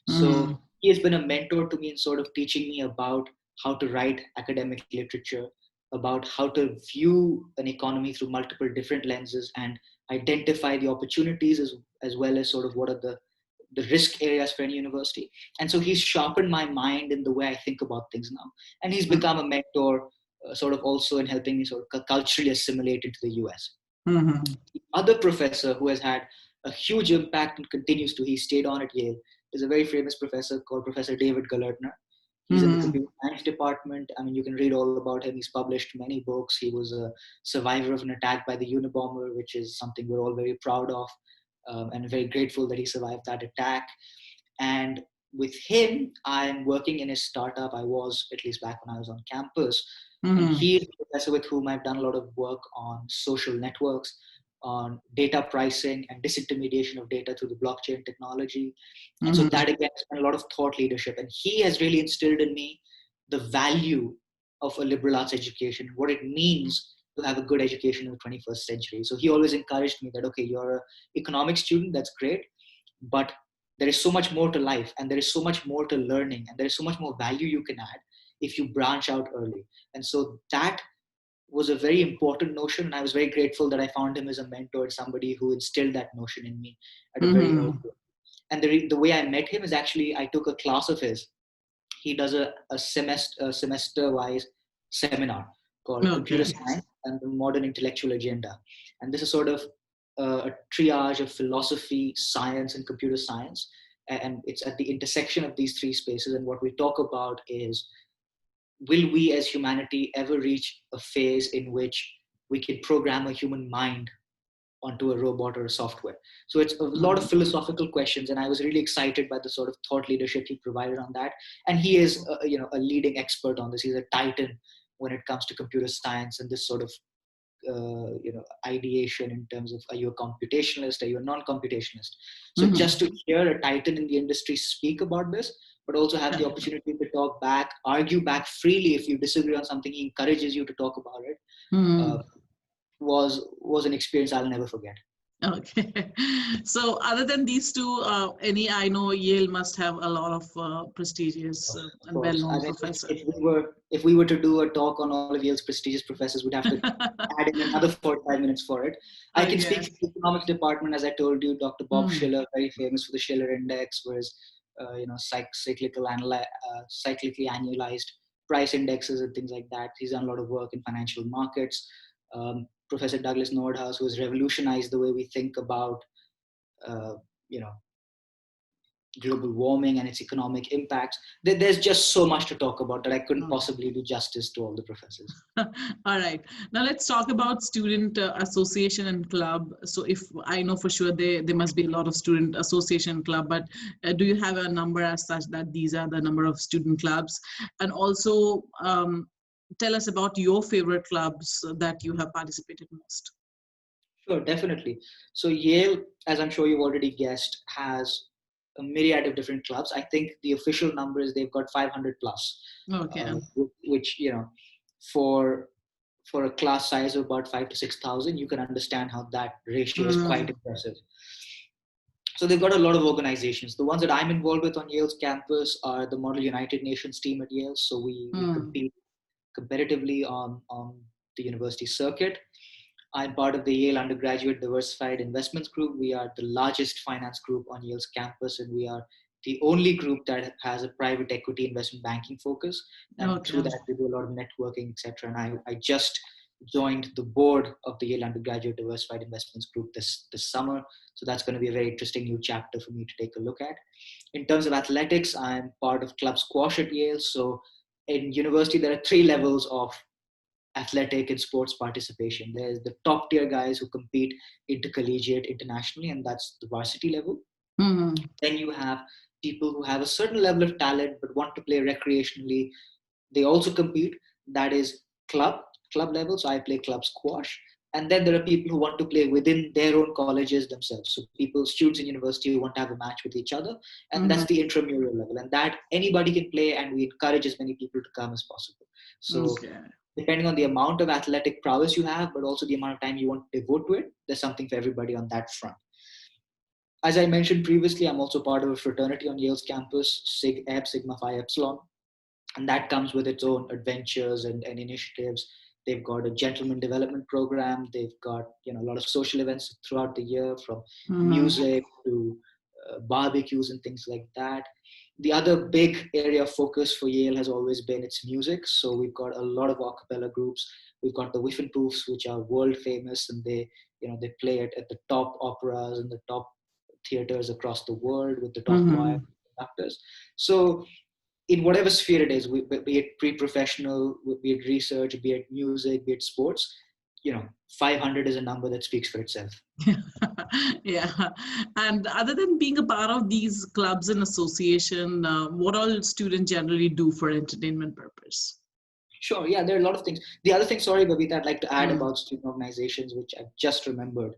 So mm, he has been a mentor to me in sort of teaching me about how to write academic literature, about how to view an economy through multiple different lenses and identify the opportunities as well as sort of what are the risk areas for any university. And so he's sharpened my mind in the way I think about things now. And he's mm, become a mentor, sort of also in helping me sort of culturally assimilate into the US. mm, The other professor who has had a huge impact and continues to, he stayed on at Yale, is a very famous professor called Professor David Galertner. He's in the mm, computer science department. I mean, you can read all about him. He's published many books. He was a survivor of an attack by the Unabomber, which is something we're all very proud of, and very grateful that he survived that attack. And with him, I'm working in his startup. I was, at least back when I was on campus. And mm, he is a professor with whom I've done a lot of work on social networks, on data pricing and disintermediation of data through the blockchain technology. And so mm, that again has been a lot of thought leadership. And he has really instilled in me the value of a liberal arts education, what it means to have a good education in the 21st century. So he always encouraged me that, okay, you're an economics student, that's great, but there is so much more to life and there is so much more to learning and there is so much more value you can add if you branch out early. And so that was a very important notion. And I was very grateful that I found him as a mentor, somebody who instilled that notion in me at a very early age. And the way I met him is actually, I took a class of his. He does a semester-wise seminar called Computer Okay. Science and the Modern Intellectual Agenda. And this is sort of a triage of philosophy, science, and computer science. And it's at the intersection of these three spaces. And what we talk about is, will we as humanity ever reach a phase in which we can program a human mind onto a robot or a software? So it's a lot of philosophical questions, and I was really excited by the sort of thought leadership he provided on that. And he is a leading expert on this. He's a titan when it comes to computer science and this sort of ideation in terms of, are you a computationalist, are you a non-computationalist? So just to hear a titan in the industry speak about this, but also have the opportunity to talk back, argue back freely. If you disagree on something, he encourages you to talk about it. Was an experience I'll never forget. Okay. So other than these two, I know Yale must have a lot of prestigious and well-known I mean, professors. if we were to do a talk on all of Yale's prestigious professors, we'd have to add in another 45 minutes for it. I can speak for the economics department, as I told you. Dr. Bob Schiller, very famous for the Schiller Index, whereas cyclically annualized price indexes and things like that. He's done a lot of work in financial markets. Professor Douglas Nordhaus, who has revolutionized the way we think about, global warming and its economic impacts. There's just so much to talk about that I couldn't possibly do justice to all the professors. All right. Now let's talk about student association and club. So if I know for sure there must be a lot of student association club, but do you have a number as such that these are the number of student clubs? And also tell us about your favorite clubs that you have participated most. Sure, definitely. So Yale, as I'm sure you've already guessed, has a myriad of different clubs. I think the official number is they've got 500 plus. Okay. Which for a class size of about 5,000 to 6,000, you can understand how that ratio is quite impressive. So they've got a lot of organizations. The ones that I'm involved with on Yale's campus are the Model United Nations team at Yale. So we compete competitively on the university circuit. I'm part of the Yale Undergraduate Diversified Investments Group. We are the largest finance group on Yale's campus, and we are the only group that has a private equity investment banking focus. And through that, we do a lot of networking, etc. And I just joined the board of the Yale Undergraduate Diversified Investments Group this summer. So that's going to be a very interesting new chapter for me to take a look at. In terms of athletics, I'm part of club squash at Yale. So in university, there are 3 levels of athletic and sports participation. There's the top tier guys who compete intercollegiate internationally, and that's the varsity level. Then you have people who have a certain level of talent but want to play recreationally. They also compete. That is club level. So I play club squash. And then there are people who want to play within their own colleges themselves. So students in university who want to have a match with each other. And that's the intramural level. And that anybody can play, and we encourage as many people to come as possible. So depending on the amount of athletic prowess you have, but also the amount of time you want to devote to it, there's something for everybody on that front. As I mentioned previously, I'm also part of a fraternity on Yale's campus, Sig Ep, Sigma Phi Epsilon. And that comes with its own adventures and initiatives. They've got a gentleman development program. They've got a lot of social events throughout the year, from music to barbecues and things like that. The other big area of focus for Yale has always been its music. So we've got a lot of a cappella groups. We've got the Whiffenpoofs, which are world famous, and they play it at the top operas and the top theaters across the world with the top choir conductors. So in whatever sphere it is, be it pre-professional, be it research, be it music, be it sports, 500 is a number that speaks for itself. Yeah. And other than being a part of these clubs and association, what all students generally do for entertainment purpose? Sure. Yeah, there are a lot of things. The other thing, sorry, Babita, I'd like to add about student organizations, which I've just remembered.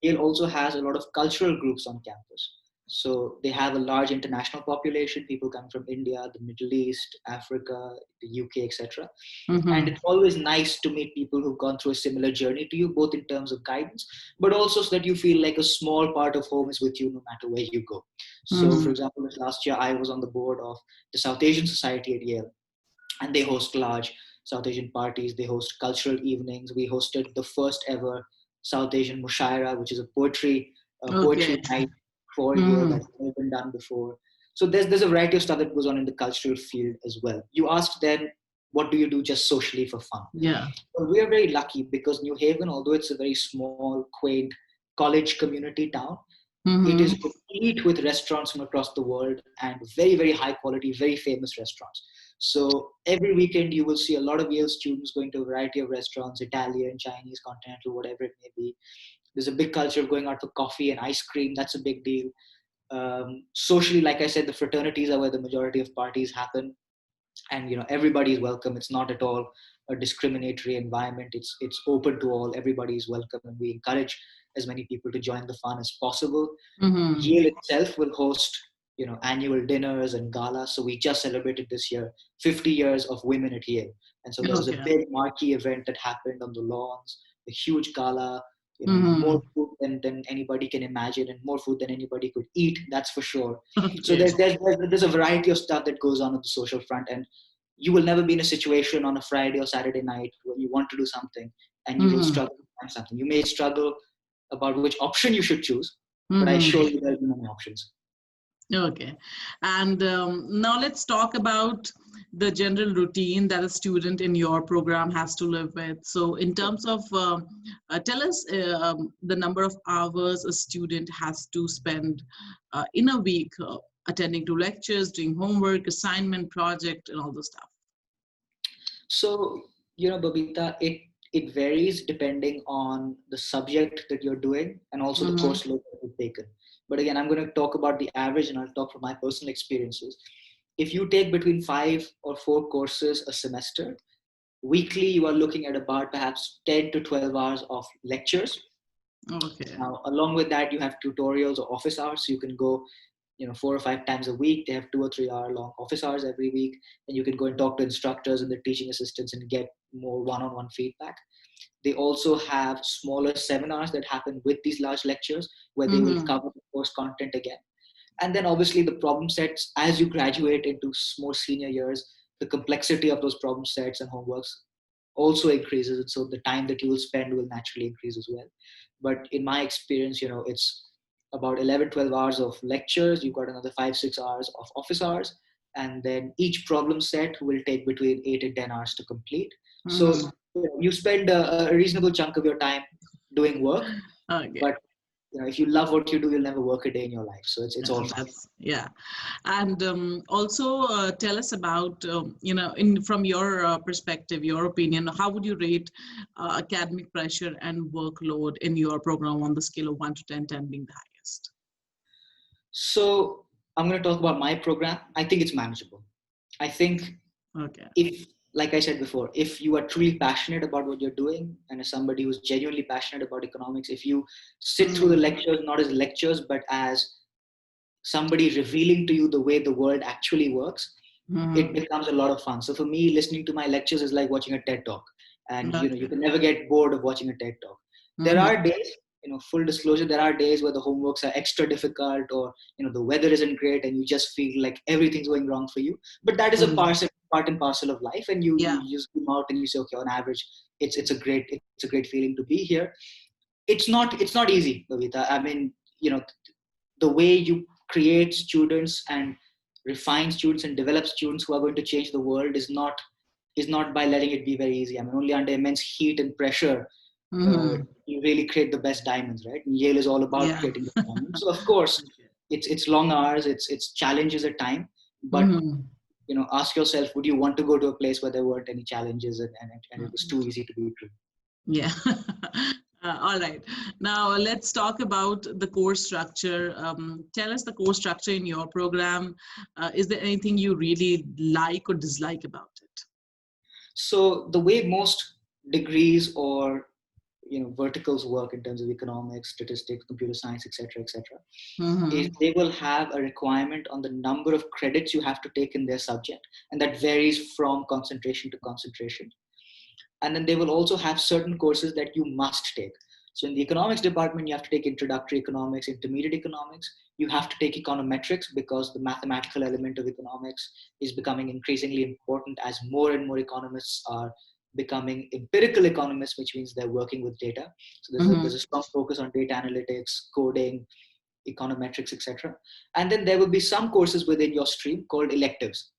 Yale also has a lot of cultural groups on campus. So they have a large international population, people come from India, the Middle East, Africa, the UK, etc. And it's always nice to meet people who've gone through a similar journey to you, both in terms of guidance, but also so that you feel like a small part of home is with you no matter where you go. So for example, last year I was on the board of the South Asian Society at Yale. and they host large South Asian parties. They host cultural evenings. We hosted the first ever South Asian Mushaira, which is a Okay. poetry night for Yale Mm-hmm. that's never been done before. So there's a variety of stuff that goes on in the cultural field as well. You asked then, what do you do just socially for fun? Yeah. Well, we are very lucky because New Haven, although it's a very small, quaint college community town, it is Mm-hmm. replete with restaurants from across the world and very, very high quality, very famous restaurants. So every weekend you will see a lot of Yale students going to a variety of restaurants, Italian, Chinese, continental, whatever it may be. There's a big culture of going out for coffee and ice cream. That's a big deal. Socially, like I said, the fraternities are where the majority of parties happen, and everybody is welcome. It's not at all a discriminatory environment. It's open to all. Everybody is welcome, and we encourage as many people to join the fun as possible. Mm-hmm. Yale itself will host annual dinners and galas. So we just celebrated this year 50 years of women at Yale, and so there was a Okay. big marquee event that happened on the lawns, a huge gala. Mm-hmm. More food than anybody can imagine, and more food than anybody could eat. That's for sure. So Okay. there's a variety of stuff that goes on the social front, and you will never be in a situation on a Friday or Saturday night when you want to do something and you will Mm-hmm. struggle to find something. You may struggle about which option you should choose, but I Mm-hmm. assure you there'll be many options. Okay. And now let's talk about the general routine that a student in your program has to live with. So, in terms of, tell us the number of hours a student has to spend in a week attending to lectures, doing homework, assignment, project, and all the stuff. So, Babita, it varies depending on the subject that you're doing and also the Mm-hmm. course load that you've taken. But again, I'm going to talk about the average and I'll talk from my personal experiences. If you take between 5 or 4 courses a semester, weekly you are looking at about perhaps 10 to 12 hours of lectures. Okay. Now, along with that, you have tutorials or office hours. So you can go 4 or 5 times a week. They have 2 or 3 hour long office hours every week, and you can go and talk to instructors and the teaching assistants and get more one-on-one feedback. They also have smaller seminars that happen with these large lectures where they will Mm-hmm. cover the course content again. And then obviously the problem sets, as you graduate into more senior years, the complexity of those problem sets and homeworks also increases, and so the time that you will spend will naturally increase as well. But in my experience, it's about 11, 12 hours of lectures. You've got another 5, 6 hours of office hours, and then each problem set will take between 8 and 10 hours to complete. So Mm-hmm. you spend a reasonable chunk of your time doing work, Okay. but if you love what you do, you'll never work a day in your life. So it's all fine. That's yeah. And also tell us about in from your perspective, your opinion, how would you rate academic pressure and workload in your program on the scale of 1 to 10, 10 being the highest? So I'm going to talk about my program. I think it's manageable. I think Okay. if, like I said before, if you are truly passionate about what you're doing and as somebody who's genuinely passionate about economics, if you sit through the Mm-hmm. lectures not as lectures but as somebody revealing to you the way the world actually works, it Mm-hmm. becomes a lot of fun. So for me, listening to my lectures is like watching a TED talk, and you Okay. can never get bored of watching a TED talk. There Mm-hmm. are days, full disclosure, there are days where the homeworks are extra difficult, or the weather isn't great, and you just feel like everything's going wrong for you. But that is a Mm-hmm. part and parcel of life, and you Yeah. you just come out and you say, okay, on average, it's a great feeling to be here. It's not easy, Babita. I mean, the way you create students and refine students and develop students who are going to change the world is not by letting it be very easy. I mean, only under immense heat and pressure Mm-hmm. you really create the best diamonds, right? And Yale is all about Yeah. creating the diamonds. So of course, it's long hours, it's challenges at time, but Mm-hmm. ask yourself, would you want to go to a place where there weren't any challenges and it was too easy to be true? Yeah. All right. Now let's talk about the course structure. Tell us the course structure in your program. Is there anything you really like or dislike about it? So the way most degrees or verticals work in terms of economics, statistics, computer science, etc., is Mm-hmm. they will have a requirement on the number of credits you have to take in their subject, and that varies from concentration to concentration. And then they will also have certain courses that you must take. So in the economics department, you have to take introductory economics, intermediate economics. You have to take econometrics because the mathematical element of economics is becoming increasingly important as more and more economists are becoming empirical economists, which means they're working with data. So there's a strong focus on data analytics, coding, econometrics, etc. And then there will be some courses within your stream called electives,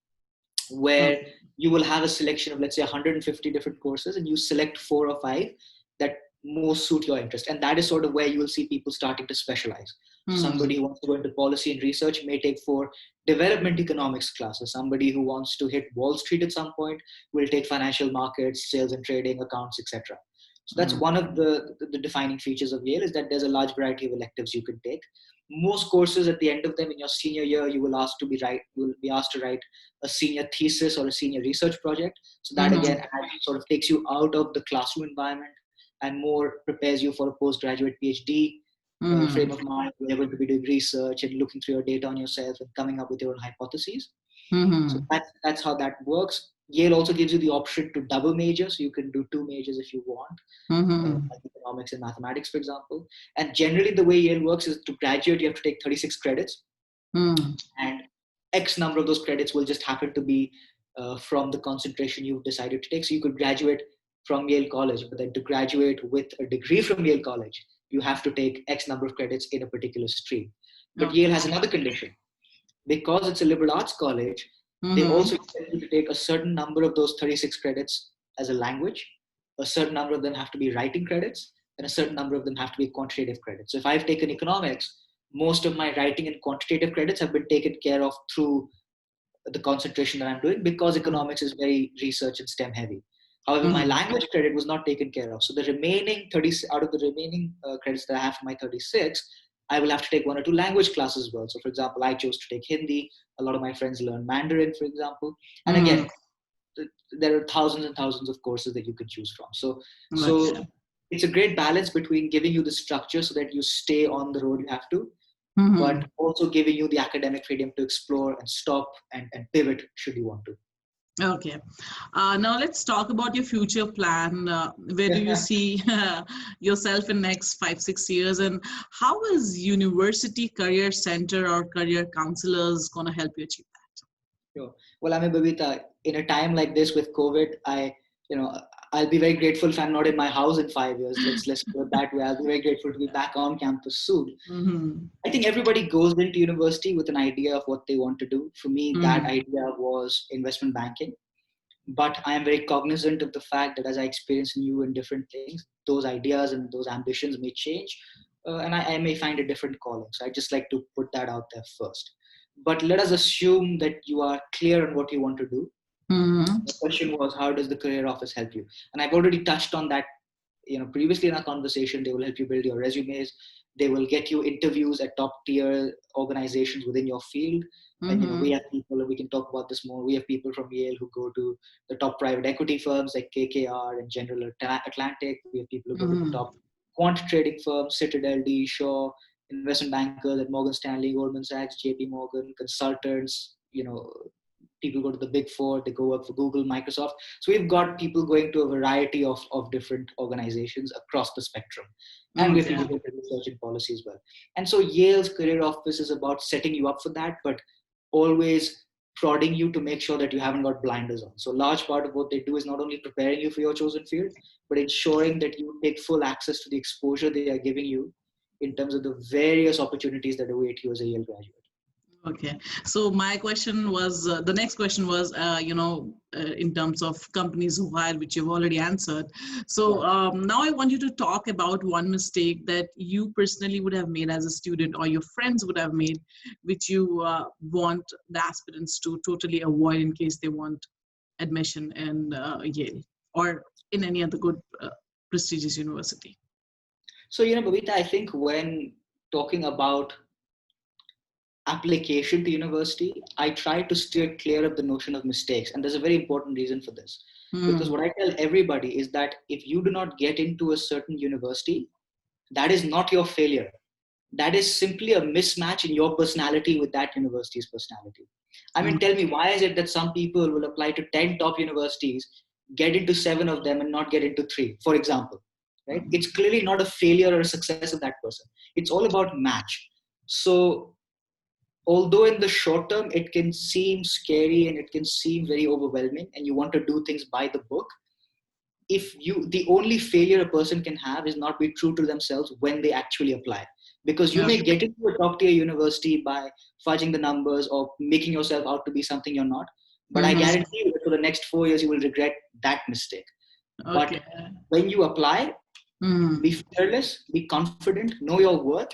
where you will have a selection of, let's say, 150 different courses, and you select 4 or 5 that most suit your interest. And that is sort of where you will see people starting to specialize. Somebody who wants to go into policy and research may take 4 development economics classes. Somebody who wants to hit Wall Street at some point will take financial markets, sales and trading, accounts, etc. So that's one of the defining features of Yale, is that there's a large variety of electives you can take. Most courses, at the end of them in your senior year, you will be asked to write a senior thesis or a senior research project. So that again sort of takes you out of the classroom environment and more prepares you for a postgraduate PhD frame of mind. You're going to be doing research and looking through your data on yourself and coming up with your own hypotheses. So that's how that works. Yale also gives you the option to double major, so you can do 2 majors if you want, like economics and mathematics, for example. And generally, the way Yale works is, to graduate, you have to take 36 credits, and X number of those credits will just happen to be from the concentration you've decided to take. So you could graduate from Yale College, but then to graduate with a degree from Yale College, you have to take X number of credits in a particular stream. But Yale has another condition. Because it's a liberal arts college, they also expect you to take a certain number of those 36 credits as a language. A certain number of them have to be writing credits, and a certain number of them have to be quantitative credits. So if I've taken economics, most of my writing and quantitative credits have been taken care of through the concentration that I'm doing, because economics is very research and STEM heavy. However, my language credit was not taken care of. So the remaining 30 out of the remaining credits that I have for my 36, I will have to take 1 or 2 language classes as well. So for example, I chose to take Hindi. A lot of my friends learn Mandarin, for example. And again, there are thousands and thousands of courses that you can choose from. So it's a great balance between giving you the structure so that you stay on the road you have to, but also giving you the academic freedom to explore and stop and pivot should you want to. Okay. Now let's talk about your future plan. Where do you see yourself in next 5-6 years, and how is University Career Center or career counselors going to help you achieve that? Sure. Well, I mean, Babita, in a time like this with COVID, I'll be very grateful if I'm not in my house in 5 years. Let's put it that way. I'll be very grateful to be back on campus soon. I think everybody goes into university with an idea of what they want to do. For me, that idea was investment banking. But I am very cognizant of the fact that as I experience new and different things, those ideas and those ambitions may change, and I may find a different calling. So I just like to put that out there first. But let us assume that you are clear on what you want to do. The question was, how does the career office help you? And I've already touched on that previously in our conversation. They will help you build your resumes. They will get you interviews at top tier organizations within your field. And we have people, we can talk about this more. We have people from Yale who go to the top private equity firms like KKR and General Atlantic. We have people who go to the top quant trading firms, Citadel, D, Shaw, investment bankers at Morgan Stanley, Goldman Sachs, JP Morgan, consultants, people go to the big 4, they go work for Google, Microsoft. So we've got people going to a variety of different organizations across the spectrum. And we have people going to research and policy as well. And so Yale's career office is about setting you up for that, but always prodding you to make sure that you haven't got blinders on. So a large part of what they do is not only preparing you for your chosen field, but ensuring that you take full access to the exposure they are giving you in terms of the various opportunities that await you as a Yale graduate. Okay, so my question was, the next question was, in terms of companies who hire, which you've already answered. So now I want you to talk about one mistake that you personally would have made as a student, or your friends would have made, which you want the aspirants to totally avoid in case they want admission in Yale or in any other good prestigious university. So, Babita, I think when talking about application to university, I try to steer clear of the notion of mistakes. And there's a very important reason for this. Because what I tell everybody is that if you do not get into a certain university, that is not your failure. That is simply a mismatch in your personality with that university's personality. I mean, tell me, why is it that some people will apply to 10 top universities, get into 7 of them and not get into 3, for example? right? It's clearly not a failure or a success of that person. It's all about match. So although in the short term it can seem scary and it can seem very overwhelming and you want to do things by the book, if you, the only failure a person can have is not be true to themselves when they actually apply. Because you Yeah. may get into a top tier university by fudging the numbers or making yourself out to be something you're not, but I Mm-hmm. guarantee you that for the next 4 years you will regret that mistake. But Okay. when you apply, be Mm-hmm. fearless, be confident, know your worth,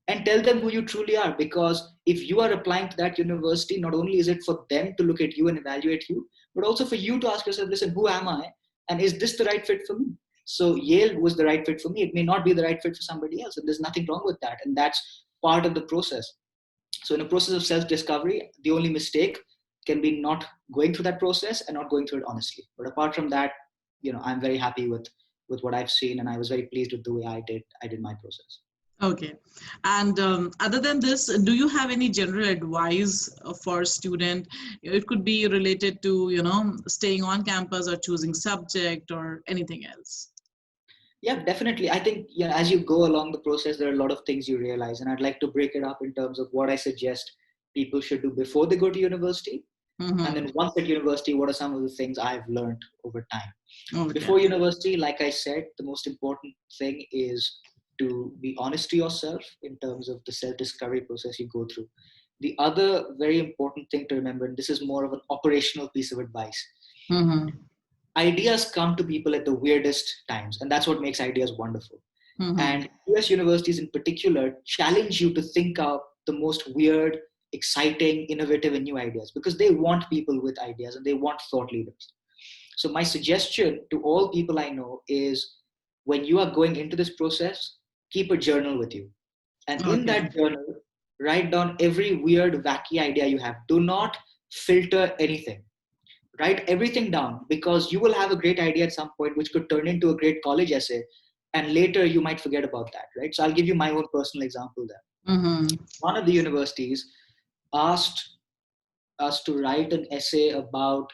and tell them who you truly are. Because if you are applying to that university, not only is it for them to look at you and evaluate you, but also for you to ask yourself, listen, who am I? And is this the right fit for me? So Yale was the right fit for me. It may not be the right fit for somebody else. And there's nothing wrong with that. And that's part of the process. So in a process of self-discovery, the only mistake can be not going through that process and not going through it honestly. But apart from that, I'm very happy with what I've seen, and I was very pleased with the way I did my process. Okay. And other than this, do you have any general advice for a student? It could be related to, staying on campus or choosing subject or anything else. Yeah, definitely. I think as you go along the process, there are a lot of things you realize, and I'd like to break it up in terms of what I suggest people should do before they go to university, and Mm-hmm. then once at university, what are some of the things I've learned over time. Okay. Before university, like I said, the most important thing is to be honest to yourself in terms of the self-discovery process you go through. The other very important thing to remember, and this is more of an operational piece of advice, Mm-hmm. ideas come to people at the weirdest times, and that's what makes ideas wonderful. Mm-hmm. And US universities in particular challenge you to think out the most weird, exciting, innovative, and new ideas, because they want people with ideas and they want thought leaders. So my suggestion to all people I know is, when you are going into this process, keep a journal with you. And in Okay. that journal, write down every weird, wacky idea you have. Do not filter anything. Write everything down, because you will have a great idea at some point which could turn into a great college essay. And later you might forget about that, right? So I'll give you my own personal example there. Mm-hmm. One of the universities asked us to write an essay about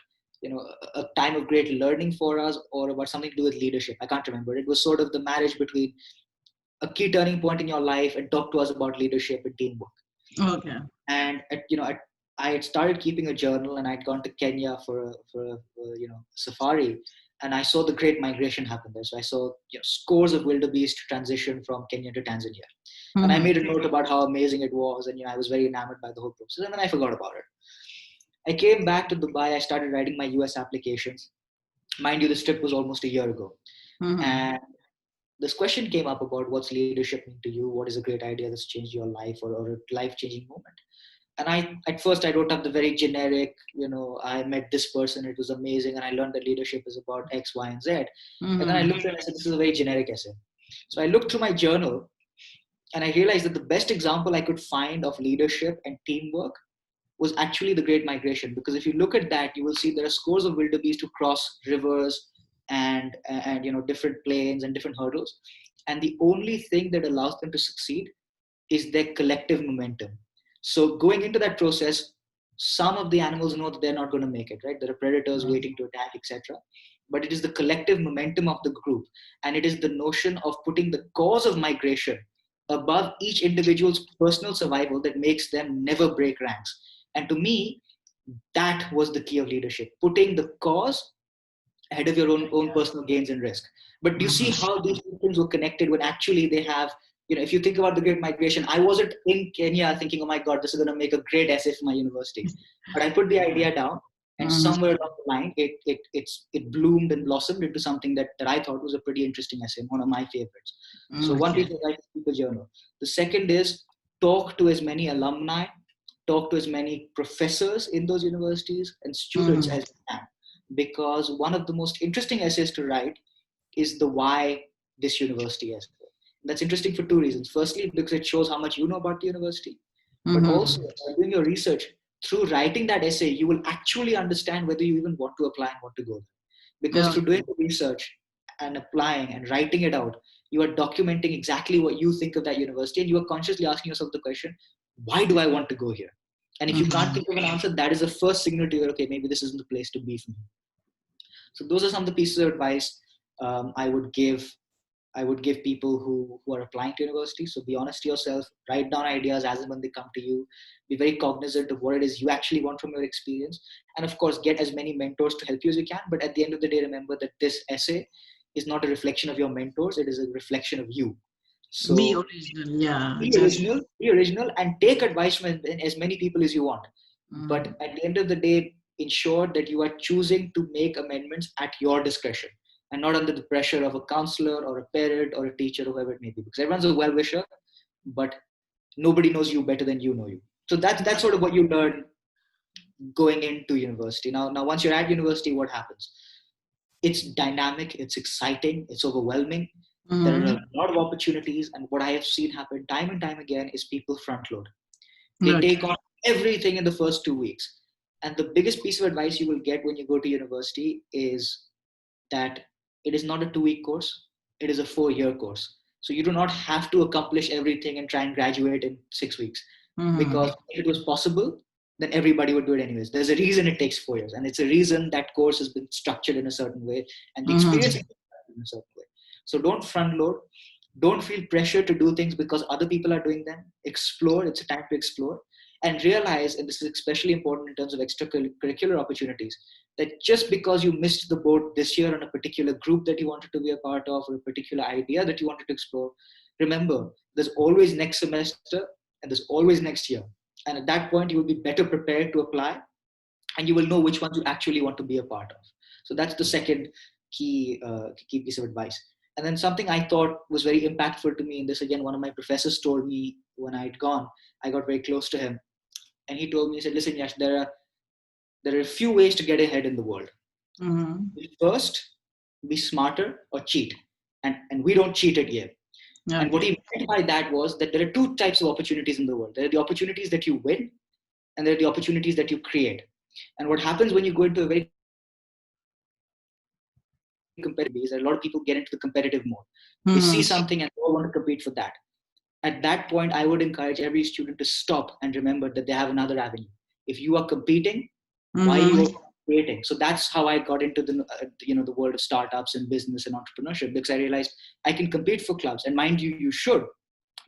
a time of great learning for us, or about something to do with leadership. I can't remember. It was sort of the marriage between a key turning point in your life and talk to us about leadership and teamwork. Okay. And I had started keeping a journal, and I'd gone to Kenya for a safari, and I saw the Great Migration happen there. So I saw scores of wildebeest transition from Kenya to Tanzania, and I made a Mm-hmm. note about how amazing it was, and I was very enamored by the whole process, and then I forgot about it. I came back to Dubai. I started writing my US applications. Mind you, this trip was almost a year ago. Mm-hmm. And this question came up about, what's leadership mean to you? What is a great idea that's changed your life, or a life-changing moment? And at first I wrote up the very generic, I met this person, it was amazing, and I learned that leadership is about X, Y, and Z. And then I Mm-hmm. looked at it and I said, this is a very generic essay. So I looked through my journal, and I realized that the best example I could find of leadership and teamwork was actually the Great Migration. Because if you look at that, you will see there are scores of wildebeest who cross rivers and different plains and different hurdles. And the only thing that allows them to succeed is their collective momentum. So going into that process, some of the animals know that they're not going to make it, right? There are predators waiting to attack, etc. But it is the collective momentum of the group, and it is the notion of putting the cause of migration above each individual's personal survival that makes them never break ranks. And to me, that was the key of leadership: putting the cause ahead of your own personal gains and risk. But do you see Mm-hmm. how these two things were connected, when actually they have, if you think about the Great Migration, I wasn't in Kenya thinking, oh my God, this is going to make a great essay for my university. But I put the idea down, and Mm-hmm. somewhere along the line, it bloomed and blossomed into something that I thought was a pretty interesting essay, one of my favorites. So one Okay. piece is write a journal. The second is, talk to as many alumni, talk to as many professors in those universities and students Mm-hmm. as you can, because one of the most interesting essays to write is the why this university is. That's interesting for two reasons. Firstly, because it shows how much you know about the university, but also Mm-hmm. by doing your research, through writing that essay, you will actually understand whether you even want to apply and want to go there. Because through Okay. doing the research and applying and writing it out, you are documenting exactly what you think of that university, and you are consciously asking yourself the question, why do I want to go here? And if you can't Mm-hmm. think of an answer, that is the first signal to you, okay, maybe this isn't the place to be for me. So those are some of the pieces of advice I would give I would give people who are applying to university. So be honest to yourself, write down ideas as and when they come to you, be very cognizant of what it is you actually want from your experience. And of course, get as many mentors to help you as you can. But at the end of the day, remember that this essay is not a reflection of your mentors, it is a reflection of you. Be So original. Yeah, just. be original and take advice from as many people as you want. But Mm, at the end of the day, ensure that you are choosing to make amendments at your discretion and not under the pressure of a counselor or a parent or a teacher, whoever it may be. Because everyone's a well-wisher, but nobody knows you better than you know you. So that's sort of what you learn going into university. Now once you're at university, what happens? It's dynamic, it's exciting, it's overwhelming. There are a mm, lot of opportunities, and what I have seen happen time and time again is people front load. They okay. take on everything in the first 2 weeks. And the biggest piece of advice you will get when you go to university is that it is not a 2 week course, it is a 4 year course. So you do not have to accomplish everything and try and graduate in 6 weeks. Mm, Because if it was possible, then everybody would do it anyways. There's a reason it takes 4 years, and it's a reason that course has been structured in a certain way, and the experience mm, is structured in a certain way. So don't front load. Don't feel pressure to do things because other people are doing them. Explore. It's a time to explore, and realize, and this is especially important in terms of extracurricular opportunities, that just because you missed the boat this year on a particular group that you wanted to be a part of, or a particular idea that you wanted to explore, remember, there's always next semester and there's always next year. And at that point, you will be better prepared to apply, and you will know which ones you actually want to be a part of. So that's the second key piece of advice. And then something I thought was very impactful to me, and this again, one of my professors told me when I'd gone, I got very close to him, and he told me, he said, "Listen, Yash, there are a few ways to get ahead in the world. mm, First, be smarter or cheat, and we don't cheat at Yale." And what okay. he meant by that was that there are two types of opportunities in the world. There are the opportunities that you win, and there are the opportunities that you create. And what happens when you go into a very competitive base, a lot of people get into the competitive mode. They see something and they all want to compete for that. Mm, At that point, I would encourage every student to stop and remember that they have another avenue. If you are competing, why you are creating? So mm, that's how I got into the world of startups and business and entrepreneurship, because I realized I can compete for clubs, and mind you should,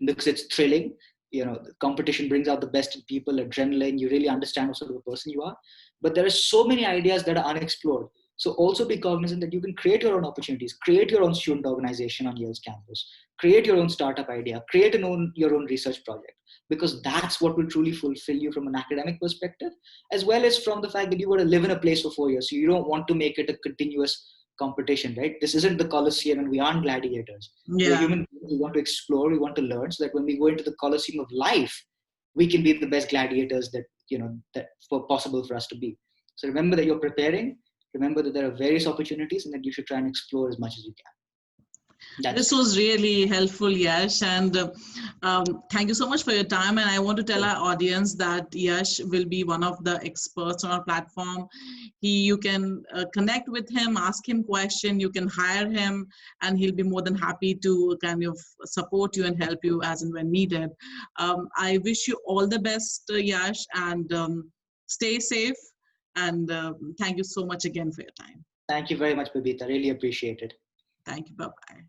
because it's thrilling. The competition brings out the best in people, adrenaline, you really understand what sort of a person you are. But there are so many ideas that are unexplored. So also be cognizant that you can create your own opportunities, create your own student organization on Yale's campus, create your own startup idea, create your own research project, because that's what will truly fulfill you from an academic perspective, as well as from the fact that you want to live in a place for 4 years. So you don't want to make it a continuous competition, right? This isn't the Colosseum, and we aren't gladiators. We're yeah. human beings. We want to explore, we want to learn, so that when we go into the Colosseum of life, we can be the best gladiators that for possible for us to be. So remember that you're preparing. Remember that there are various opportunities, and that you should try and explore as much as you can. That's This it. was really helpful, Yash, and thank you so much for your time. And I want to tell Sure. our audience that Yash will be one of the experts on our platform. You can connect with him, ask him question, you can hire him, and he'll be more than happy to kind of support you and help you as and when needed. I wish you all the best, Yash, and stay safe. And thank you so much again for your time. Thank you very much, Babita. Really appreciate it. Thank you. Bye bye.